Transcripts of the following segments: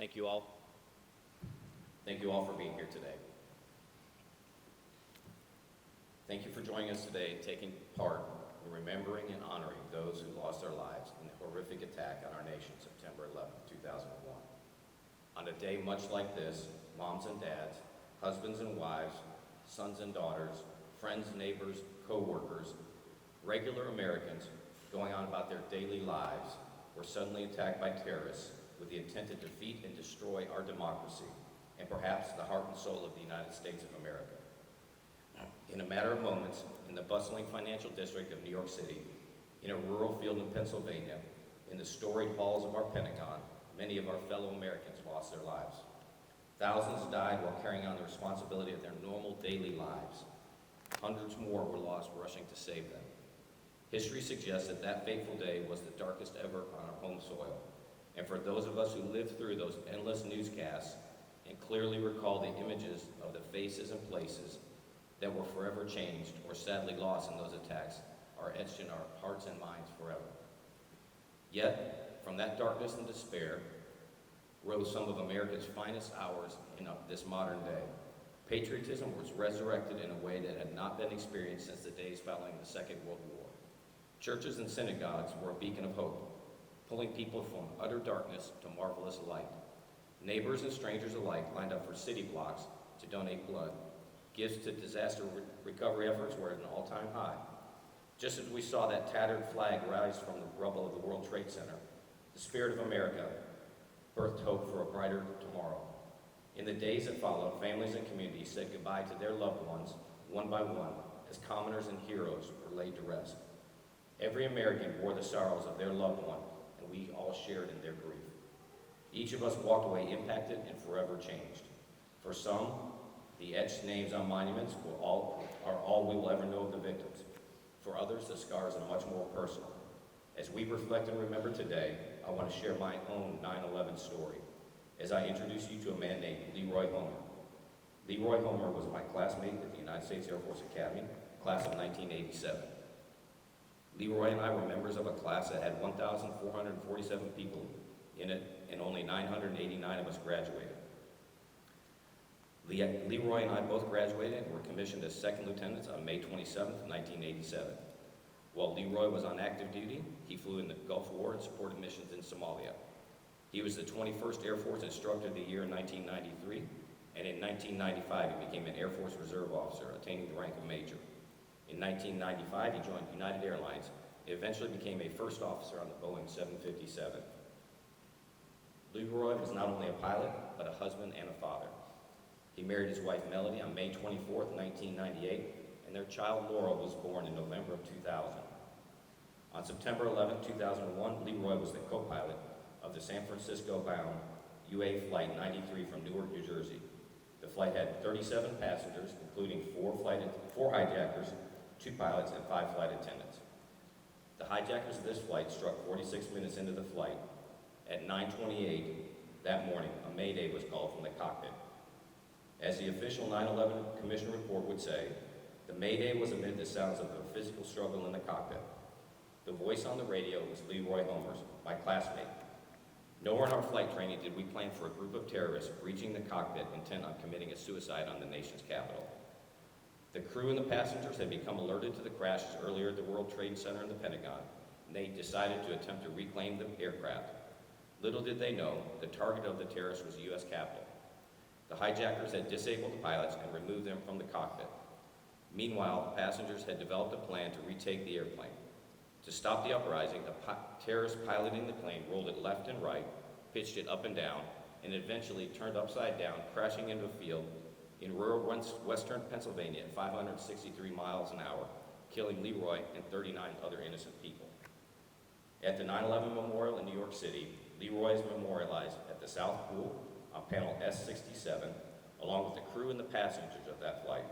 Thank you all. Thank you all for being here today. Thank you for joining us today and taking part in remembering and honoring those who lost their lives in the horrific attack on our nation September 11, 2001. On a day much like this, moms and dads, husbands and wives, sons and daughters, friends, neighbors, co-workers, regular Americans going on about their daily lives were suddenly attacked by terrorists with the intent to defeat and destroy our democracy and perhaps the heart and soul of the United States of America. In a matter of moments, in the bustling financial district of New York City, in a rural field in Pennsylvania, in the storied halls of our Pentagon, many of our fellow Americans lost their lives. Thousands died while carrying on the responsibility of their normal daily lives. Hundreds more were lost rushing to save them. History suggests that that fateful day was the darkest ever on our home soil. And for those of us who lived through those endless newscasts and clearly recall the images of the faces and places that were forever changed or sadly lost in those attacks are etched in our hearts and minds forever. Yet, from that darkness and despair rose some of America's finest hours in this modern day. Patriotism was resurrected in a way that had not been experienced since the days following the Second World War. Churches and synagogues were a beacon of hope, pulling people from utter darkness to marvelous light. Neighbors and strangers alike lined up for city blocks to donate blood. Gifts to disaster recovery efforts were at an all-time high. Just as we saw that tattered flag rise from the rubble of the World Trade Center, the spirit of America birthed hope for a brighter tomorrow. In the days that followed, families and communities said goodbye to their loved ones, one by one, as commoners and heroes were laid to rest. Every American bore the sorrows of their loved one, and we all shared in their grief. Each of us walked away impacted and forever changed. For some, the etched names on monuments are all we will ever know of the victims. For others, the scars are much more personal. As we reflect and remember today, I want to share my own 9/11 story as I introduce you to a man named Leroy Homer. Leroy Homer was my classmate at the United States Air Force Academy, class of 1987. Leroy and I were members of a class that had 1,447 people in it, and only 989 of us graduated. Leroy and I both graduated and were commissioned as second lieutenants on May 27, 1987. While Leroy was on active duty, he flew in the Gulf War and supported missions in Somalia. He was the 21st Air Force Instructor of the Year in 1993, and in 1995 he became an Air Force Reserve officer, attaining the rank of Major. In 1995 he joined United Airlines and eventually became a first officer on the Boeing 757. Leroy was not only a pilot, but a husband and a father. He married his wife Melody on May 24, 1998, and their child Laurel was born in November of 2000. On September 11, 2001, Leroy was the co-pilot of the San Francisco-bound UA Flight 93 from Newark, New Jersey. The flight had 37 passengers, including four hijackers, 2 pilots, and 5 flight attendants. The hijackers of this flight struck 46 minutes into the flight. At 9:28 that morning, a mayday was called from the cockpit. As the official 9/11 Commission report would say, the mayday was amid the sounds of a physical struggle in the cockpit. The voice on the radio was Leroy Homer's, my classmate. Nowhere in our flight training did we plan for a group of terrorists breaching the cockpit intent on committing a suicide on the nation's capital. The crew and the passengers had become alerted to the crashes earlier at the World Trade Center and the Pentagon, and they decided to attempt to reclaim the aircraft. Little did they know, the target of the terrorists was the U.S. Capitol. The hijackers had disabled the pilots and removed them from the cockpit. Meanwhile, the passengers had developed a plan to retake the airplane. To stop the uprising, the terrorists piloting the plane rolled it left and right, pitched it up and down, and eventually turned upside down, crashing into a field in rural western Pennsylvania at 563 miles an hour, killing Leroy and 39 other innocent people. At the 9/11 Memorial in New York City, Leroy is memorialized at the South Pool on panel S67, along with the crew and the passengers of that flight,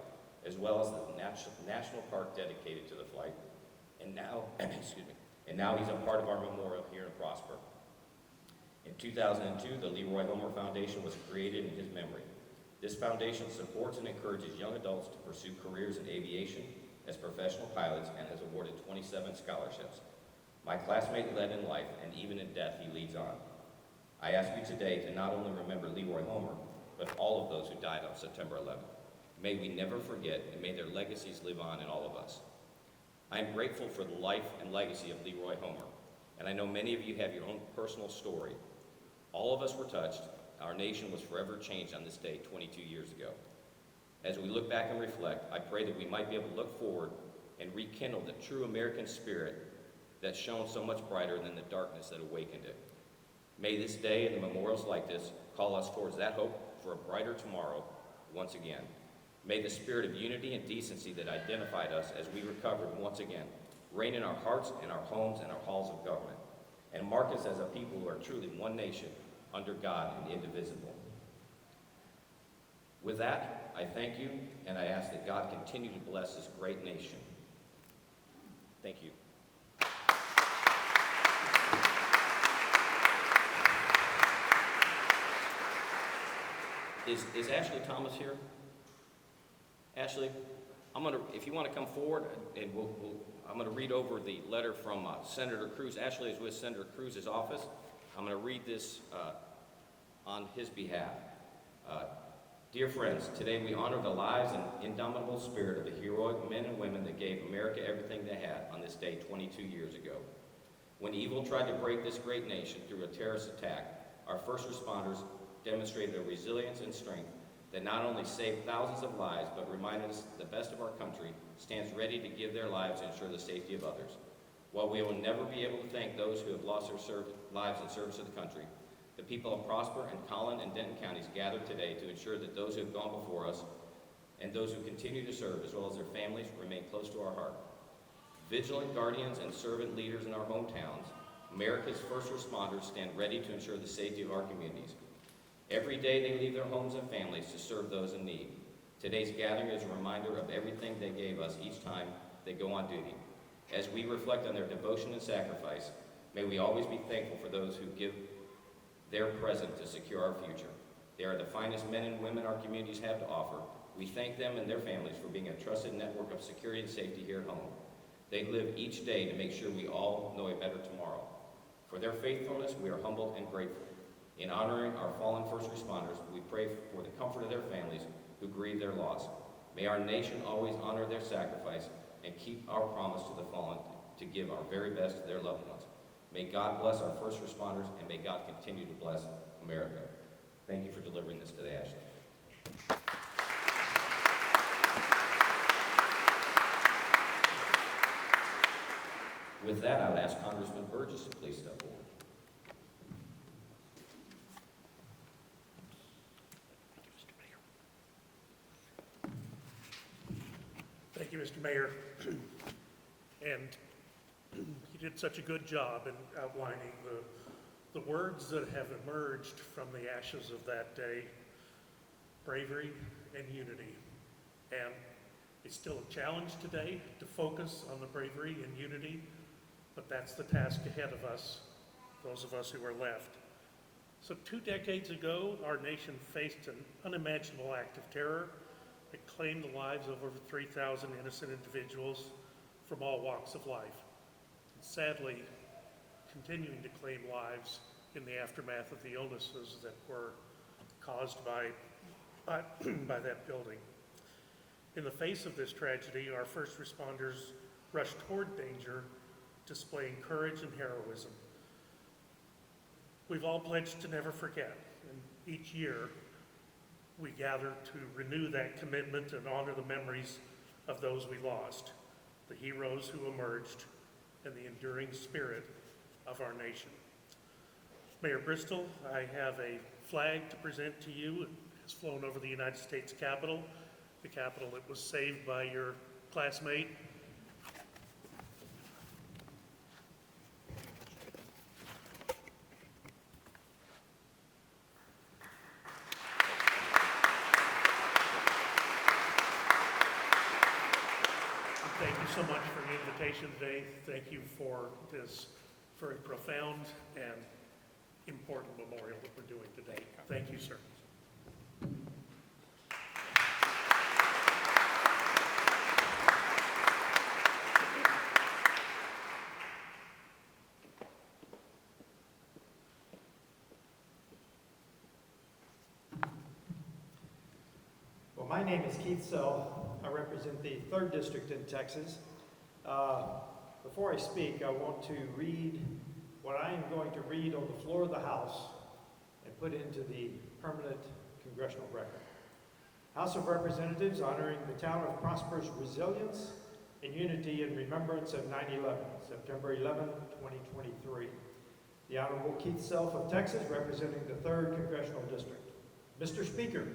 as well as the national park dedicated to the flight. And now, now he's a part of our memorial here in Prosper. In 2002, the Leroy Homer Foundation was created in his memory. This foundation supports and encourages young adults to pursue careers in aviation as professional pilots and has awarded 27 scholarships. My classmate led in life, and even in death he leads on. I ask you today to not only remember Leroy Homer, but all of those who died on September 11th. May we never forget, and may their legacies live on in all of us. I am grateful for the life and legacy of Leroy Homer, and I know many of you have your own personal story. All of us were touched. Our nation was forever changed on this day 22 years ago. As we look back and reflect, I pray that we might be able to look forward and rekindle the true American spirit that shone so much brighter than the darkness that awakened it. May this day and the memorials like this call us towards that hope for a brighter tomorrow once again. May the spirit of unity and decency that identified us as we recovered once again reign in our hearts, in our homes, and our halls of government, and mark us as a people who are truly one nation under God and indivisible. With that, I thank you, and I ask that God continue to bless this great nation. Thank you. Is Ashley Thomas here? Ashley, if you want to come forward, and I'm going to read over the letter from Senator Cruz. Ashley is with Senator Cruz's office. I'm going to read this on his behalf. Dear friends, today we honor the lives and indomitable spirit of the heroic men and women that gave America everything they had on this day 22 years ago. When evil tried to break this great nation through a terrorist attack, our first responders demonstrated a resilience and strength that not only saved thousands of lives, but reminded us the best of our country stands ready to give their lives to ensure the safety of others. While we will never be able to thank those who have lost their lives in service of the country, the people of Prosper and Collin and Denton counties gather today to ensure that those who have gone before us and those who continue to serve, as well as their families, remain close to our heart. Vigilant guardians and servant leaders in our hometowns, America's first responders stand ready to ensure the safety of our communities. Every day they leave their homes and families to serve those in need. Today's gathering is a reminder of everything they gave us each time they go on duty. As we reflect on their devotion and sacrifice, may we always be thankful for those who give their present to secure our future. They are the finest men and women our communities have to offer. We thank them and their families for being a trusted network of security and safety here at home. They live each day to make sure we all know a better tomorrow. For their faithfulness, we are humbled and grateful. In honoring our fallen first responders, we pray for the comfort of their families who grieve their loss. May our nation always honor their sacrifice and keep our promise to the fallen to give our very best to their loved ones. May God bless our first responders, and may God continue to bless America. Thank you for delivering this today, Ashley. With that, I would ask Congressman Burgess to please step forward. Thank you, Mr. Mayor. And you did such a good job in outlining the words that have emerged from the ashes of that day: bravery and unity. And it's still a challenge today to focus on the bravery and unity, but that's the task ahead of us, those of us who are left. So 2 decades ago, our nation faced an unimaginable act of terror that claimed the lives of over 3,000 innocent individuals from all walks of life. And sadly, continuing to claim lives in the aftermath of the illnesses that were caused by that building. In the face of this tragedy, our first responders rushed toward danger, displaying courage and heroism. We've all pledged to never forget, and each year we gather to renew that commitment and honor the memories of those we lost, the heroes who emerged, and the enduring spirit of our nation. Mayor Bristol, I have a flag to present to you. It has flown over the United States Capitol, the Capitol that was saved by your classmate. Thank you so much for the invitation today. Thank you for this very profound and important memorial that we're doing today. Thank you, sir. name is Keith Sell. I represent the 3rd District in Texas. Before I speak, I want to read what I am going to read on the floor of the House and put into the permanent congressional record. House of Representatives honoring the town of Prosper's resilience and unity in remembrance of 9/11, September 11, 2023. The Honorable Keith Self of Texas, representing the 3rd Congressional District. Mr. Speaker,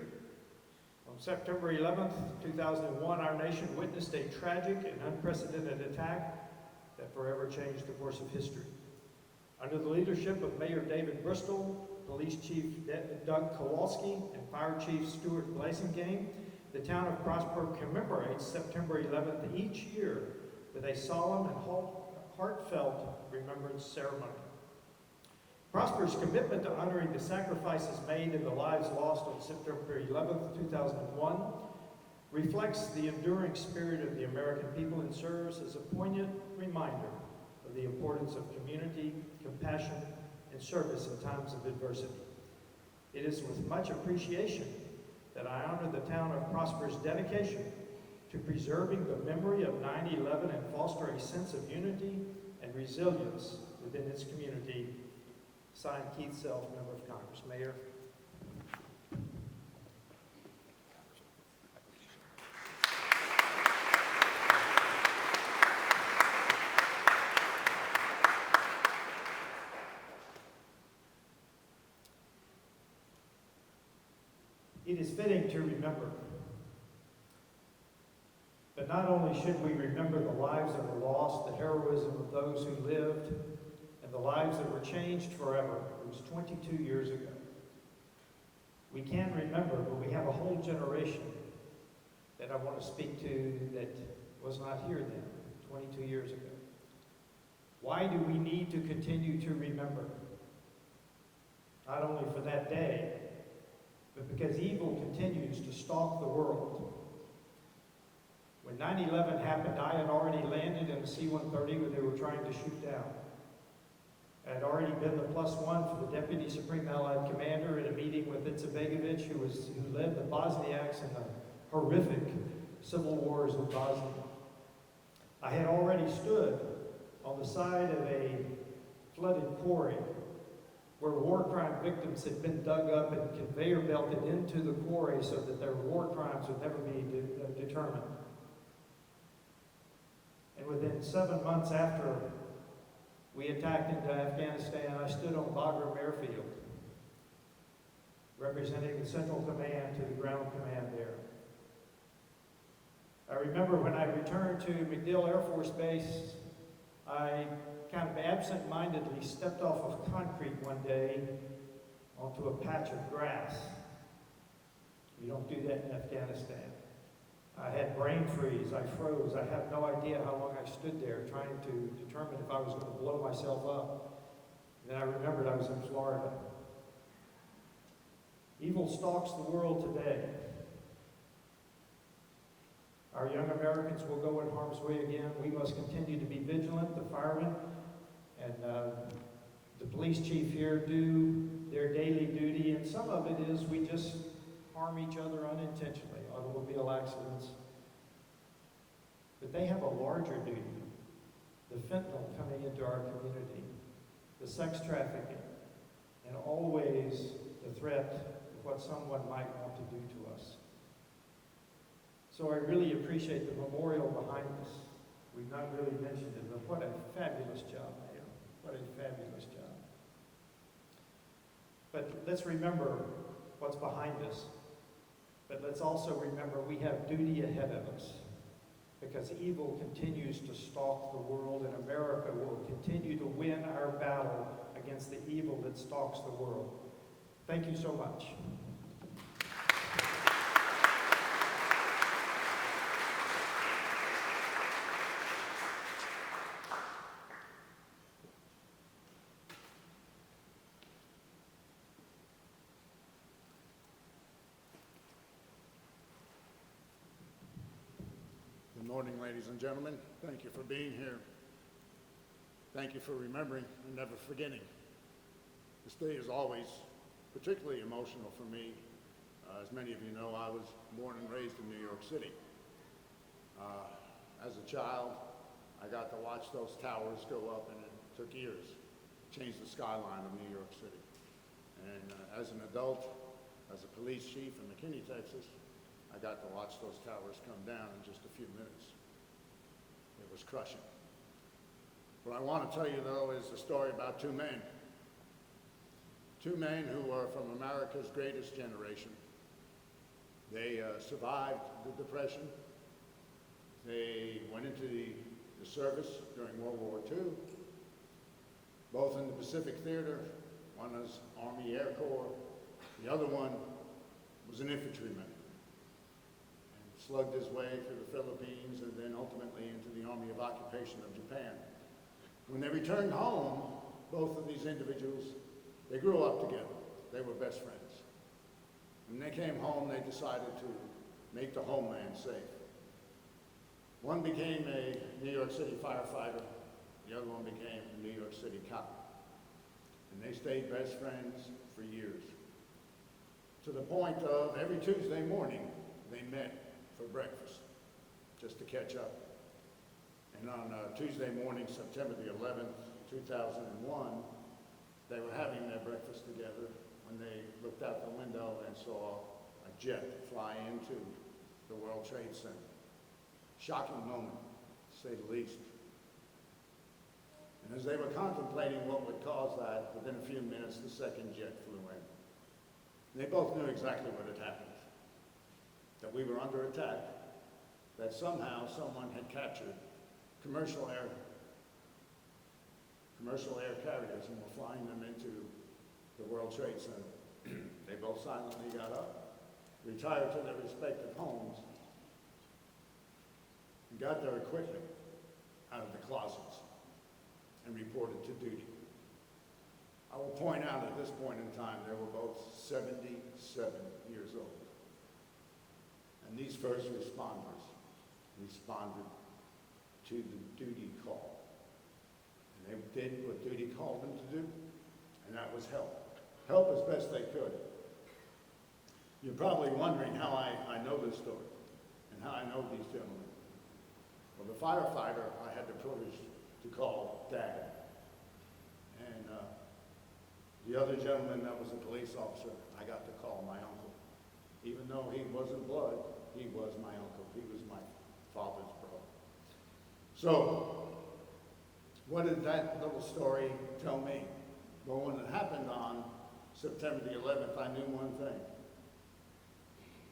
on September 11th, 2001, our nation witnessed a tragic and unprecedented attack that forever changed the course of history. Under the leadership of Mayor David Bristol, Police Chief Doug Kowalski, and Fire Chief Stuart Blasingame, the town of Prosper commemorates September 11th each year with a solemn and heartfelt remembrance ceremony. Prosper's commitment to honoring the sacrifices made and the lives lost on September 11th, 2001 reflects the enduring spirit of the American people and serves as a poignant reminder of the importance of community, compassion, and service in times of adversity. It is with much appreciation that I honor the town of Prosper's dedication to preserving the memory of 9/11 and foster a sense of unity and resilience within its community. Signed, Keith Self, Member of Congress. Mayor. It is fitting to remember. But not only should we remember the lives that were lost, the heroism of those who lived, and the lives that were changed forever. It was 22 years ago. We can remember, but we have a whole generation that I want to speak to that was not here then, 22 years ago. Why do we need to continue to remember? Not only for that day, but because evil continues to stalk the world. When 9/11 happened, I had already landed in a C-130 when they were trying to shoot down. I had already been the +1 for the Deputy Supreme Allied Commander in a meeting with Izetbegovic, who led the Bosniaks in the horrific civil wars of Bosnia. I had already stood on the side of a flooded quarry where war crime victims had been dug up and conveyor belted into the quarry so that their war crimes would never be determined. And within 7 months after we attacked into Afghanistan, I stood on Bagram Airfield, representing the Central Command to the ground command there. I remember when I returned to MacDill Air Force Base, I kind of absent-mindedly stepped off of concrete one day onto a patch of grass. You don't do that in Afghanistan. I had brain freeze, I froze, I have no idea how long I stood there trying to determine if I was going to blow myself up. And then I remembered I was in Florida. Evil stalks the world today. Our young Americans will go in harm's way again. We must continue to be vigilant. The firemen and the police chief here do their daily duty, and some of it is we just harm each other unintentionally, automobile accidents. But they have a larger duty. The fentanyl coming into our community, the sex trafficking, and always the threat of what someone might want to do to us. So I really appreciate the memorial behind us. We've not really mentioned it, but what a fabulous job, Mayor. What a fabulous job. But let's remember what's behind us. But let's also remember we have duty ahead of us, because evil continues to stalk the world, and America will continue to win our battle against the evil that stalks the world. Thank you so much. Good morning, ladies and gentlemen. Thank you for being here. Thank you for remembering and never forgetting. This day is always particularly emotional for me. As many of you know, I was born and raised in New York City. As a child, I got to watch those towers go up, and it took years to change the skyline of New York City. And as an adult, as a police chief in McKinney, Texas, I got to watch those towers come down in just a few minutes. It was crushing. What I want to tell you, though, is a story about two men. Two men who are from America's greatest generation. They survived the Depression. They went into the service during World War II, both in the Pacific Theater. One was Army Air Corps. The other one was an infantryman and slugged his way through the Philippines and then ultimately into the Army of Occupation of Japan. When they returned home, both of these individuals, they grew up together. They were best friends. When they came home, they decided to make the homeland safe. One became a New York City firefighter. The other one became a New York City cop. And they stayed best friends for years. To the point of every Tuesday morning, they met for breakfast, just to catch up. And on Tuesday morning, September the 11th, 2001, they were having their breakfast together when they looked out the window and saw a jet fly into the World Trade Center. Shocking moment, to say the least. And as they were contemplating what would cause that, within a few minutes, the second jet flew in. And they both knew exactly what had happened. That we were under attack, that somehow someone had captured commercial air carriers and were flying them into the World Trade Center. They both silently got up, retired to their respective homes, and got there quickly out of the closets and reported to duty. I will point out at this point in time, they were both 77 years old. And these first responders responded to the duty call. And they did what duty called them to do, and that was help. Help as best they could. You're probably wondering how I know this story and how I know these gentlemen. Well, the firefighter I had the privilege to call Dad. And the other gentleman that was a police officer, I got to call my uncle. Even though he wasn't blood, he was my uncle. He was my father's brother. So, what did that little story tell me? Well, when it happened on September the 11th, I knew one thing.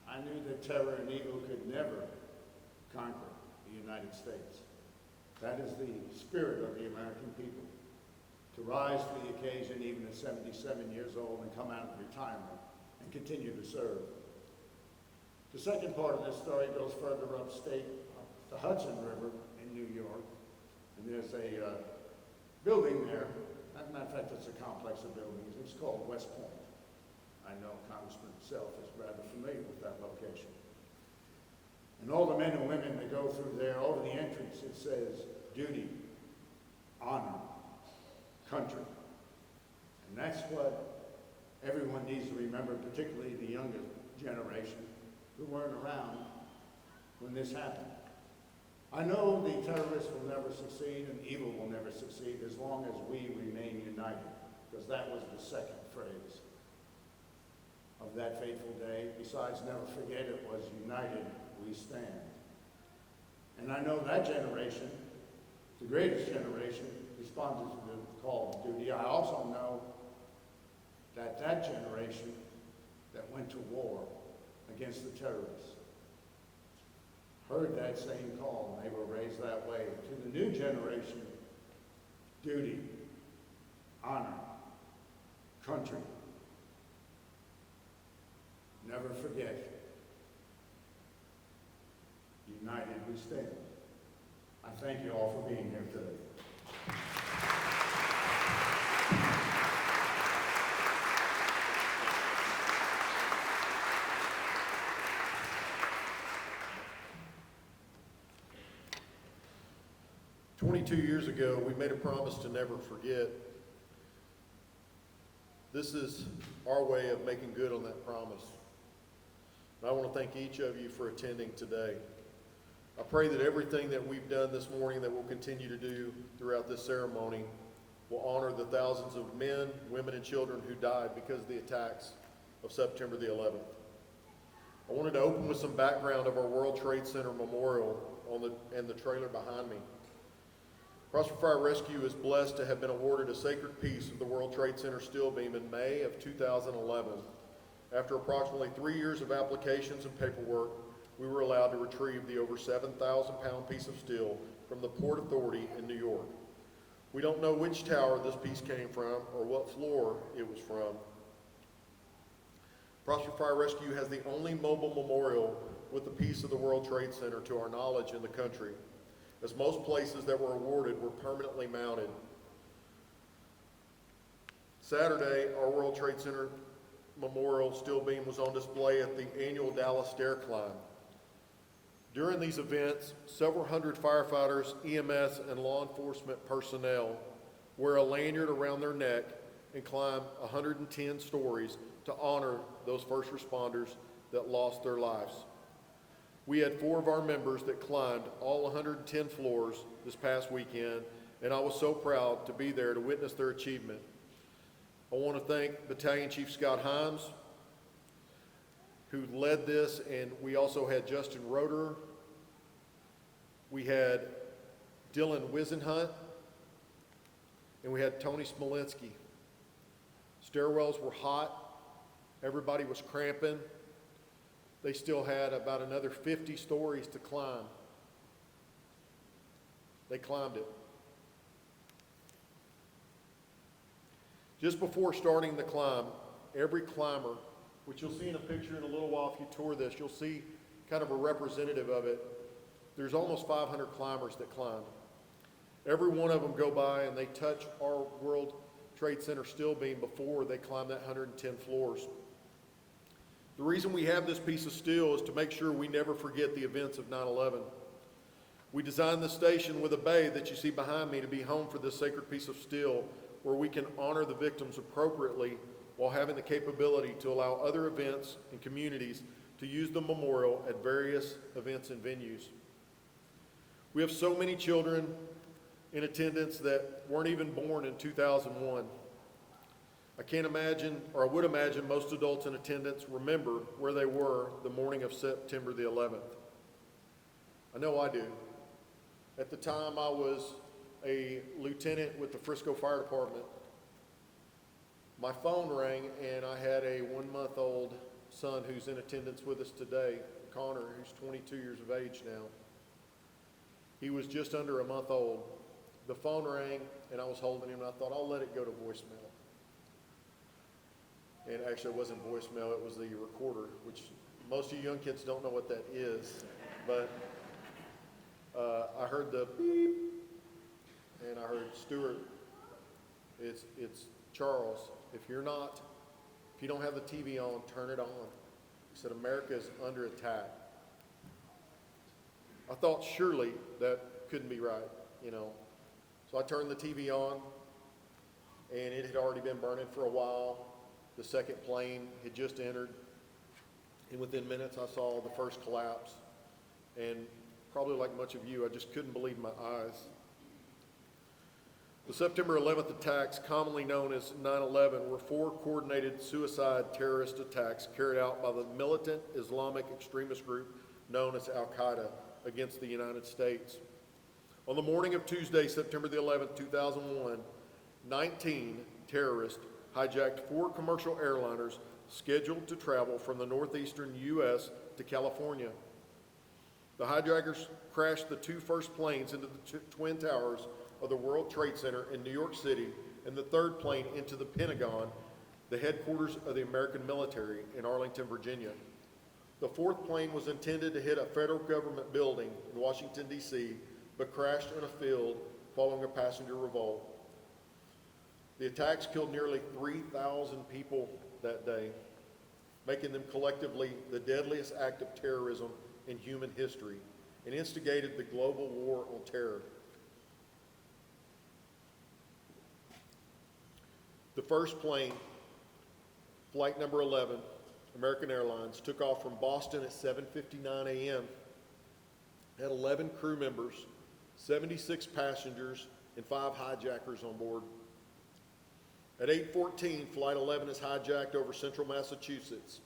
I knew that terror and evil could never conquer the United States. That is the spirit of the American people. To rise to the occasion even at 77 years old and come out of retirement and continue to serve. The second part of this story goes further upstate, the Hudson River in New York. And there's a building there. As a matter of fact, it's a complex of buildings. It's called West Point. I know Congressman Self is rather familiar with that location. And all the men and women that go through there, over the entrance, it says duty, honor, country. And that's what everyone needs to remember, particularly the younger generation who weren't around when this happened. I know the terrorists will never succeed and evil will never succeed as long as we remain united, because that was the second phrase of that fateful day. Besides, never forget, it was united we stand. And I know that generation, the greatest generation, responded to the call of duty. I also know that that generation that went to war against the terrorists heard that same call, and they were raised that way. To the new generation, duty, honor, country. Never forget, united we stand. I thank you all for being here today. 22 years ago, we made a promise to never forget. This is our way of making good on that promise. And I want to thank each of you for attending today. I pray that everything that we've done this morning, that we'll continue to do throughout this ceremony, will honor the thousands of men, women, and children who died because of the attacks of September the 11th. I wanted to open with some background of our World Trade Center Memorial and the trailer behind me. Prosper Fire Rescue is blessed to have been awarded a sacred piece of the World Trade Center steel beam in May of 2011. After approximately 3 years of applications and paperwork, we were allowed to retrieve the over 7,000-pound piece of steel from the Port Authority in New York. We don't know which tower this piece came from or what floor it was from. Prosper Fire Rescue has the only mobile memorial with a piece of the World Trade Center to our knowledge in the country, as most places that were awarded were permanently mounted. Saturday, our World Trade Center Memorial steel beam was on display at the annual Dallas Stair Climb. During these events, several hundred firefighters, EMS, and law enforcement personnel wear a lanyard around their neck and climb 110 stories to honor those first responders that lost their lives. We had 4 of our members that climbed all 110 floors this past weekend, and I was so proud to be there to witness their achievement. I want to thank Battalion Chief Scott Himes, who led this, and we also had Justin Roeder, we had Dylan Wisenhunt, and we had Tony Smolinski. Stairwells were hot. Everybody was cramping. They still had about another 50 stories to climb. They climbed it. Just before starting the climb, every climber, which you'll see in a picture in a little while if you tour this, you'll see kind of a representative of it. There's almost 500 climbers that climbed. Every one of them go by and they touch our World Trade Center steel beam before they climb that 110 floors. The reason we have this piece of steel is to make sure we never forget the events of 9/11. We designed the station with a bay that you see behind me to be home for this sacred piece of steel, where we can honor the victims appropriately while having the capability to allow other events and communities to use the memorial at various events and venues. We have so many children in attendance that weren't even born in 2001. I can't imagine, or I would imagine most adults in attendance remember where they were the morning of September the 11th. I know I do. At the time, I was a lieutenant with the Frisco Fire Department. My phone rang and I had a 1-month-old son who's in attendance with us today, Connor, who's 22 years of age now. He was just under a month old. The phone rang and I was holding him and I thought, I'll let it go to voicemail. And actually it wasn't voicemail, it was the recorder, which most of you young kids don't know what that is. But I heard the beep and I heard, Stuart, it's Charles. If you don't have the TV on, turn it on. He said, America is under attack. I thought surely that couldn't be right, you know. So I turned the TV on, and it had already been burning for a while. The second plane had just entered, and within minutes I saw the first collapse. And probably like much of you, I just couldn't believe my eyes. The September 11th attacks, commonly known as 9/11, were 4 coordinated suicide terrorist attacks carried out by the militant Islamic extremist group known as Al-Qaeda against the United States. On the morning of Tuesday, September the 11th, 2001, 19 terrorists hijacked 4 commercial airliners scheduled to travel from the northeastern U.S. to California. The hijackers crashed the 2 first planes into the Twin Towers of the World Trade Center in New York City, and the 3rd plane into the Pentagon, the headquarters of the American military in Arlington, Virginia. The 4th plane was intended to hit a federal government building in Washington, D.C., but crashed in a field following a passenger revolt. The attacks killed nearly 3,000 people that day, making them collectively the deadliest act of terrorism in human history, and instigated the global war on terror. The first plane, flight number 11, American Airlines, took off from Boston at 7:59 a.m. Had 11 crew members, 76 passengers, and 5 hijackers on board. At 8:14, Flight 11 is hijacked over central Massachusetts.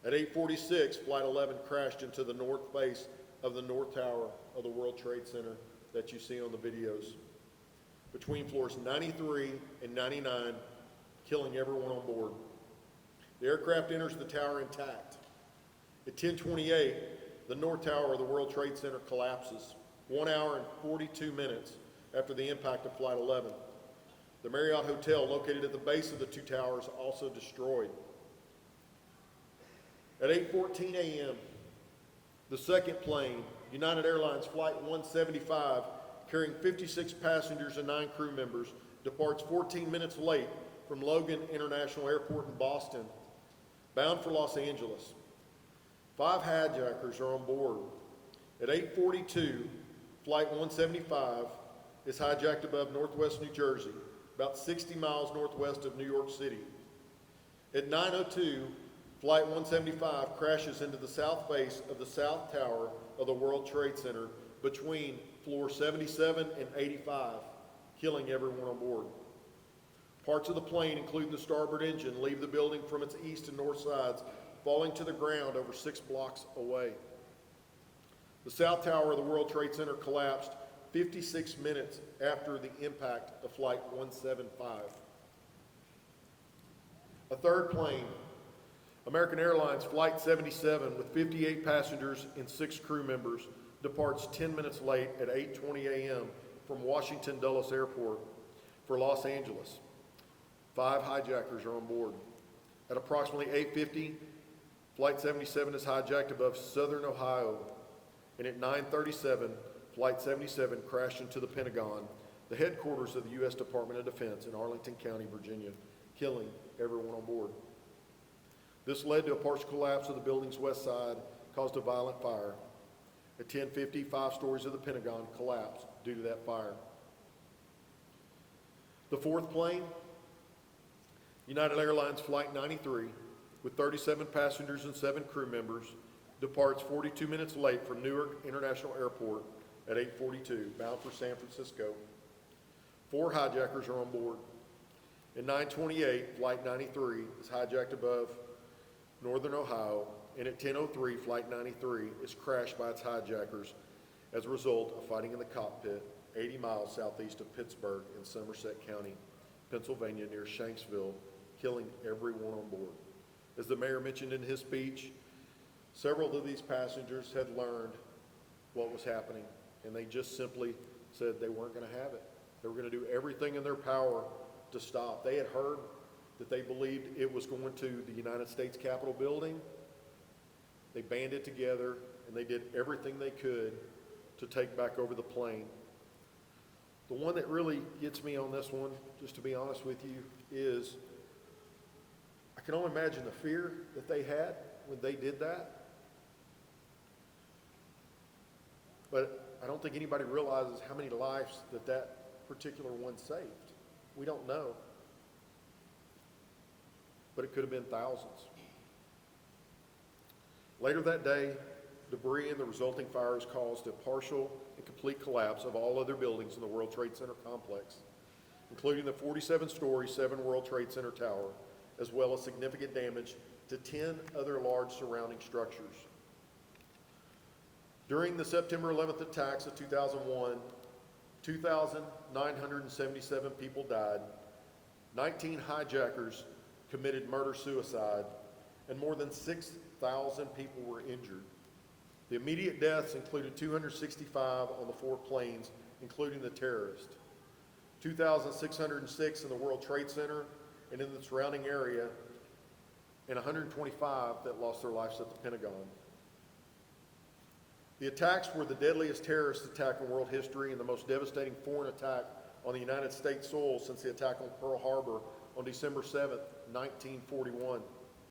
At 8:46, Flight 11 crashed into the north face of the North Tower of the World Trade Center that you see on the videos, between floors 93 and 99, killing everyone on board. The aircraft enters the tower intact. At 10:28, the North Tower of the World Trade Center collapses, 1 hour and 42 minutes after the impact of Flight 11. The Marriott Hotel, located at the base of the 2 towers, also destroyed. At 8:14 a.m., the second plane, United Airlines Flight 175, carrying 56 passengers and 9 crew members, departs 14 minutes late from Logan International Airport in Boston, bound for Los Angeles. 5 hijackers are on board. At 8:42, Flight 175 is hijacked above northwest New Jersey, about 60 miles northwest of New York City. At 9:02, Flight 175 crashes into the south face of the South Tower of the World Trade Center between floor 77 and 85, killing everyone on board. Parts of the plane, including the starboard engine, leave the building from its east and north sides, falling to the ground over 6 blocks away. The South Tower of the World Trade Center collapsed 56 minutes after the impact of Flight 175. A third plane, American Airlines Flight 77, with 58 passengers and 6 crew members, departs 10 minutes late at 8:20 a.m. from Washington Dulles Airport for Los Angeles. 5 hijackers are on board. At approximately 8:50, Flight 77 is hijacked above southern Ohio, and at 9:37, Flight 77 crashed into the Pentagon, the headquarters of the U.S. Department of Defense in Arlington County, Virginia, killing everyone on board. This led to a partial collapse of the building's west side, caused a violent fire. At 10:50, 5 stories of the Pentagon collapsed due to that fire. The fourth plane, United Airlines Flight 93, with 37 passengers and 7 crew members, departs 42 minutes late from Newark International Airport at 8:42, bound for San Francisco. 4 hijackers are on board. At 9:28, Flight 93 is hijacked above northern Ohio, and at 10:03, Flight 93 is crashed by its hijackers as a result of fighting in the cockpit 80 miles southeast of Pittsburgh in Somerset County, Pennsylvania, near Shanksville, killing everyone on board. As the mayor mentioned in his speech, several of these passengers had learned what was happening, and they just simply said they weren't going to have it. They were going to do everything in their power to stop. They had heard that they believed it was going to the United States Capitol building. They banded together, and they did everything they could to take back over the plane. The one that really gets me on this one, just to be honest with you, is I can only imagine the fear that they had when they did that. But I don't think anybody realizes how many lives that particular one saved. We don't know. But it could have been thousands. Later that day, debris and the resulting fires caused a partial and complete collapse of all other buildings in the World Trade Center complex, including the 47-story 7 World Trade Center tower, as well as significant damage to 10 other large surrounding structures. During the September 11th attacks of 2001, 2,977 people died, 19 hijackers committed murder-suicide, and more than 6,000 people were injured. The immediate deaths included 265 on the 4 planes, including the terrorist, 2,606 in the World Trade Center and in the surrounding area, and 125 that lost their lives at the Pentagon. The attacks were the deadliest terrorist attack in world history and the most devastating foreign attack on the United States soil since the attack on Pearl Harbor on December 7, 1941.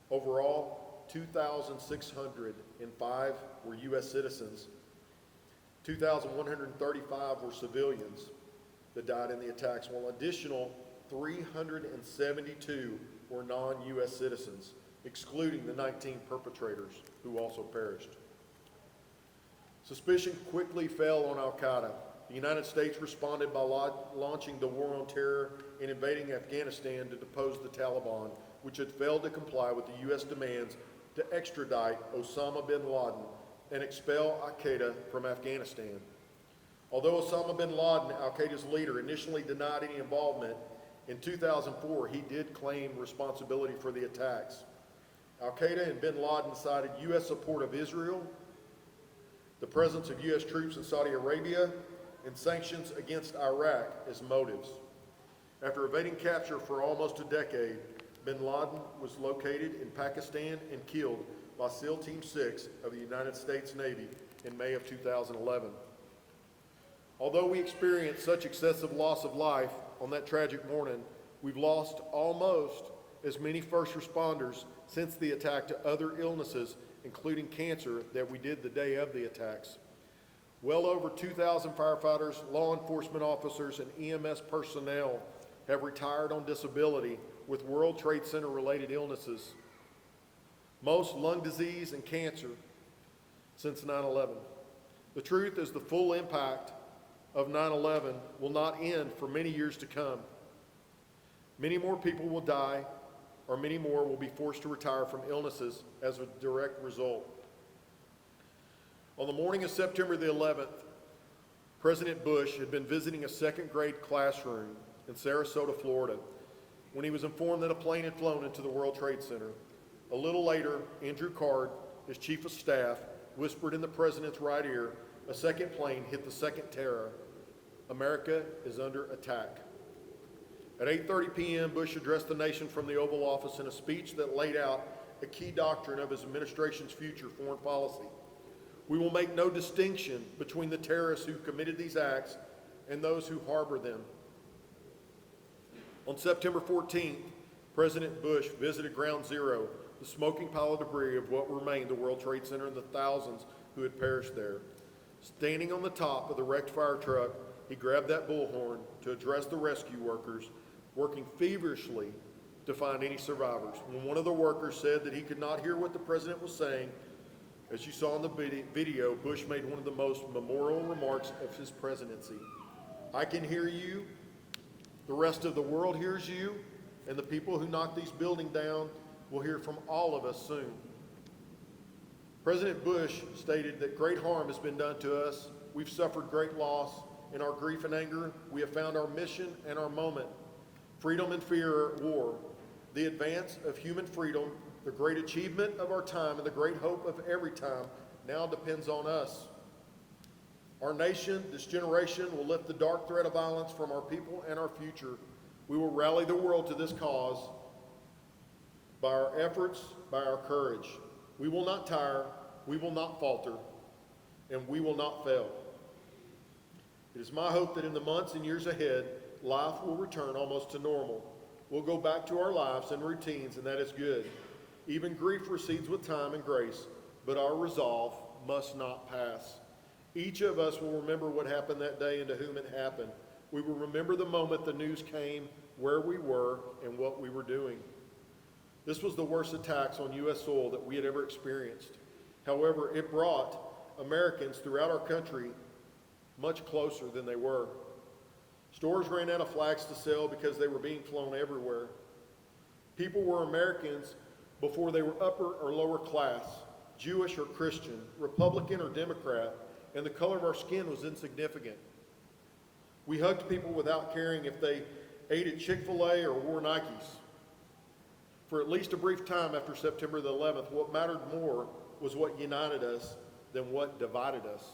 Overall, 2,605 were U.S. citizens. 2,135 were civilians that died in the attacks, while an additional 372 were non-U.S. citizens, excluding the 19 perpetrators who also perished. Suspicion quickly fell on al-Qaeda. The United States responded by launching the War on Terror and invading Afghanistan to depose the Taliban, which had failed to comply with the U.S. demands to extradite Osama bin Laden and expel al-Qaeda from Afghanistan. Although Osama bin Laden, al-Qaeda's leader, initially denied any involvement, in 2004 he did claim responsibility for the attacks. Al-Qaeda and bin Laden cited U.S. support of Israel, the presence of U.S. troops in Saudi Arabia, and sanctions against Iraq as motives. After evading capture for almost a decade, bin Laden was located in Pakistan and killed by SEAL Team 6 of the United States Navy in May of 2011. Although we experienced such excessive loss of life on that tragic morning, we've lost almost as many first responders since the attack to other illnesses, including cancer, that we did the day of the attacks. Well over 2,000 firefighters, law enforcement officers, and EMS personnel have retired on disability with World Trade Center related illnesses, most lung disease and cancer since 9/11. The truth is the full impact of 9/11 will not end for many years to come. Many more people will die, or many more will be forced to retire from illnesses as a direct result. On the morning of September the 11th, President Bush had been visiting a second grade classroom in Sarasota, Florida, when he was informed that a plane had flown into the World Trade Center. A little later, Andrew Card, his chief of staff, whispered in the president's right ear, a second plane hit the second terror. America is under attack. At 8:30 p.m., Bush addressed the nation from the Oval Office in a speech that laid out a key doctrine of his administration's future foreign policy. We will make no distinction between the terrorists who committed these acts and those who harbor them. On September 14th, President Bush visited Ground Zero, the smoking pile of debris of what remained the World Trade Center and the thousands who had perished there. Standing on the top of the wrecked fire truck, he grabbed that bullhorn to address the rescue workers, working feverishly to find any survivors. When one of the workers said that he could not hear what the president was saying, as you saw in the video, Bush made one of the most memorable remarks of his presidency. I can hear you, the rest of the world hears you, and the people who knocked these buildings down will hear from all of us soon. President Bush stated that great harm has been done to us. We've suffered great loss. In our grief and anger, we have found our mission and our moment. Freedom and fear are at war. The advance of human freedom, the great achievement of our time, and the great hope of every time now depends on us. Our nation, this generation, will lift the dark threat of violence from our people and our future. We will rally the world to this cause by our efforts, by our courage. We will not tire, we will not falter, and we will not fail. It is my hope that in the months and years ahead, life will return almost to normal. We'll go back to our lives and routines, and that is good. Even grief recedes with time and grace, but our resolve must not pass. Each of us will remember what happened that day and to whom it happened. We will remember the moment the news came, where we were, and what we were doing. This was the worst attacks on U.S. soil that we had ever experienced. However, it brought Americans throughout our country much closer than they were. Stores ran out of flags to sell because they were being flown everywhere. People were Americans before they were upper or lower class, Jewish or Christian, Republican or Democrat, and the color of our skin was insignificant. We hugged people without caring if they ate at Chick-fil-A or wore Nikes. For at least a brief time after September the 11th, what mattered more was what united us than what divided us.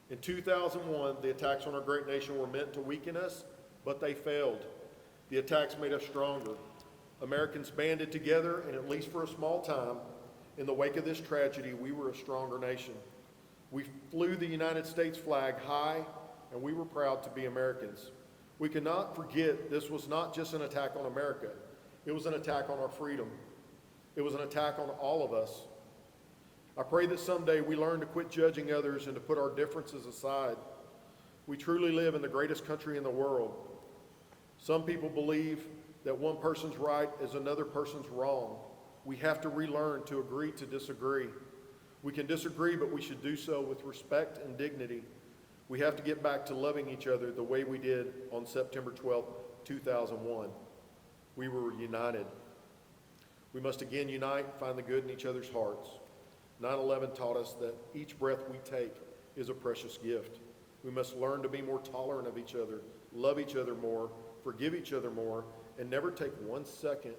In 2001, the attacks on our great nation were meant to weaken us, but they failed. The attacks made us stronger. Americans banded together, and at least for a small time, in the wake of this tragedy, we were a stronger nation. We flew the United States flag high, and we were proud to be Americans. We cannot forget this was not just an attack on America. It was an attack on our freedom. It was an attack on all of us. I pray that someday we learn to quit judging others and to put our differences aside. We truly live in the greatest country in the world. Some people believe that one person's right is another person's wrong. We have to relearn to agree to disagree. We can disagree, but we should do so with respect and dignity. We have to get back to loving each other the way we did on September 12, 2001. We were united. We must again unite and find the good in each other's hearts. 9/11 taught us that each breath we take is a precious gift. We must learn to be more tolerant of each other, love each other more, forgive each other more, and never take 1 second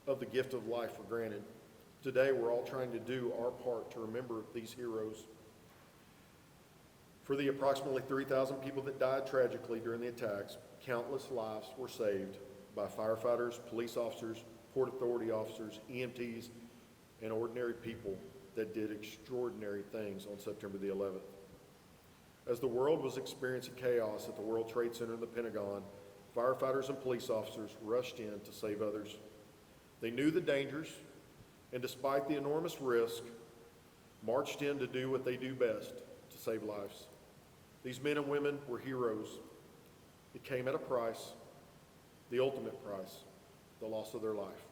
of the gift of life for granted. Today, we're all trying to do our part to remember these heroes. For the approximately 3,000 people that died tragically during the attacks, countless lives were saved by firefighters, police officers, Port Authority officers, EMTs, and ordinary people that did extraordinary things on September the 11th. As the world was experiencing chaos at the World Trade Center and the Pentagon, firefighters and police officers rushed in to save others. They knew the dangers, and despite the enormous risk, marched in to do what they do best, to save lives. These men and women were heroes. It came at a price, the ultimate price, the loss of their life.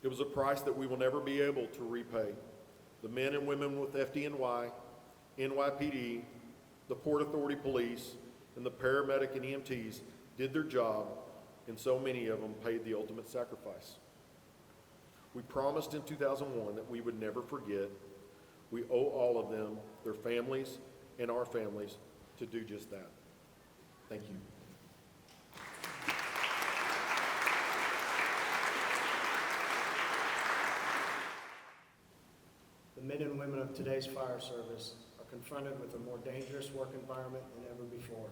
It was a price that we will never be able to repay. The men and women with FDNY, NYPD, the Port Authority Police, and the paramedic and EMTs did their job, and so many of them paid the ultimate sacrifice. We promised in 2001 that we would never forget. We owe all of them, their families, and our families to do just that. Thank you. The men and women of today's fire service are confronted with a more dangerous work environment than ever before.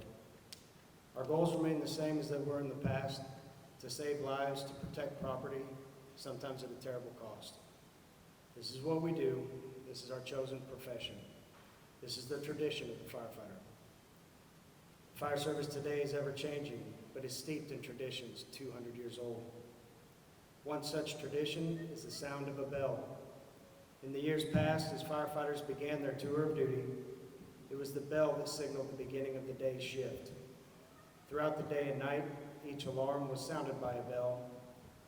Our goals remain the same as they were in the past: to save lives, to protect property, sometimes at a terrible cost. This is what we do. This is our chosen profession. This is the tradition of the firefighter. The fire service today is ever-changing, but is steeped in traditions 200 years old. One such tradition is the sound of a bell. In the years past, as firefighters began their tour of duty, it was the bell that signaled the beginning of the day's shift. Throughout the day and night, each alarm was sounded by a bell,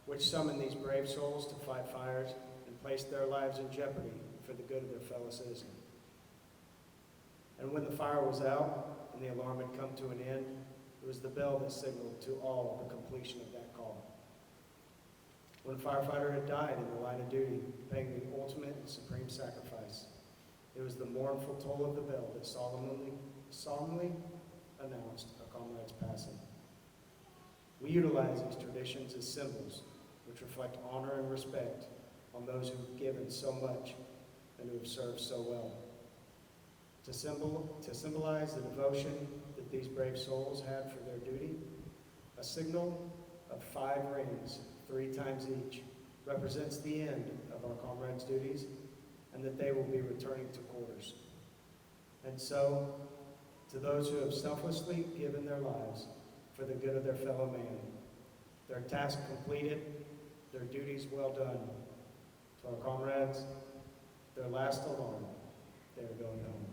which summoned these brave souls to fight fires and placed their lives in jeopardy for the good of their fellow citizens. And when the fire was out and the alarm had come to an end, it was the bell that signaled to all the completion of that call. When a firefighter had died in the line of duty, paying the ultimate and supreme sacrifice, it was the mournful toll of the bell that solemnly announced a comrade's passing. We utilize these traditions as symbols which reflect honor and respect on those who have given so much and who have served so well. To symbolize the devotion that these brave souls had for their duty, a signal of 5 rings, 3 times each, represents the end of our comrades' duties and that they will be returning to quarters. And so, to those who have selflessly given their lives for the good of their fellow man, their task completed, their duties well done. To our comrades, their last alarm, they are going home.